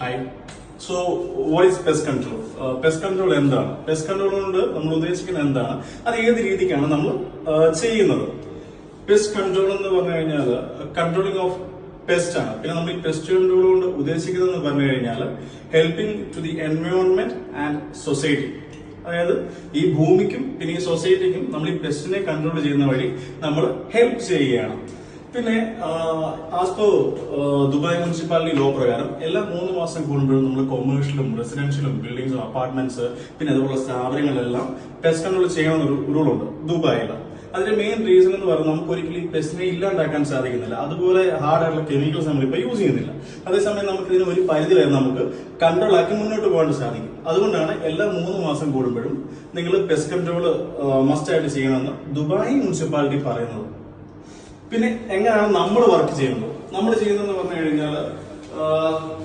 Hi. So what is pest control? Pest control എന്താണ്? Pest control കൊണ്ട് നമ്മൾ ഉദ്ദേശിക്കുന്നത് എന്താണ്? അത് ഏത് രീതിക്കാണ് നമ്മൾ ചെയ്യുന്നത്? പെസ്റ്റ് കൺട്രോൾ എന്ന് പറഞ്ഞു കഴിഞ്ഞാൽ കൺട്രോളിംഗ് ഓഫ് പെസ്റ്റ് ആണ്. പിന്നെ നമ്മൾ ഈ പെസ്റ്റ് കൺട്രോൾ കൊണ്ട് ഉദ്ദേശിക്കുന്നത് എന്ന് പറഞ്ഞു കഴിഞ്ഞാൽ helping to the environment and society. അതായത് ഈ ഭൂമിക്കും പിന്നെ ഈ സൊസൈറ്റിക്കും നമ്മൾ ഈ പെസ്റ്റിനെ കൺട്രോൾ ചെയ്യുന്ന വഴി നമ്മൾ ഹെൽപ്പ് ചെയ്യുകയാണ്. പിന്നെ as per Dubai municipality law പ്രകാരം എല്ലാ 3 മാസം കൂടുമ്പോഴും നമ്മൾ കൊമേഴ്ഷ്യലും റെസിഡൻഷ്യലും ബിൽഡിംഗ്സും അപ്പാർട്ട്മെന്റ്സ് പിന്നെ അതുപോലെ സ്ഥാപനങ്ങളെല്ലാം പെസ്റ്റ് കൺട്രോൾ ചെയ്യണമെന്നൊരു റൂളുണ്ട് ദുബായിൽ. അതിന്റെ മെയിൻ റീസൺ എന്ന് പറഞ്ഞാൽ നമുക്ക് ഒരിക്കലും ഈ പെസ്റ്റിനെ ഇല്ലാണ്ടാക്കാൻ സാധിക്കുന്നില്ല. അതുപോലെ ഹാർഡ് ആയിട്ടുള്ള കെമിക്കൽസ് നമ്മളിപ്പോൾ യൂസ് ചെയ്യുന്നില്ല. അതേസമയം നമുക്ക് ഇതിന് ഒരു പരിധി വരെ നമുക്ക് കൺട്രോൾ ആക്കി മുന്നോട്ട് പോകാൻ സാധിക്കും. അതുകൊണ്ടാണ് എല്ലാ 3 മാസം കൂടുമ്പോഴും നിങ്ങൾ പെസ്റ്റ് കൺട്രോൾ മസ്റ്റ് ആയിട്ട് ചെയ്യണമെന്ന് ദുബായ് മുനിസിപ്പാലിറ്റി പറയുന്നത്. പിന്നെ എങ്ങനെയാണ് നമ്മൾ വർക്ക് ചെയ്യുന്നത്? നമ്മൾ ചെയ്യുന്നതെന്ന് പറഞ്ഞു കഴിഞ്ഞാൽ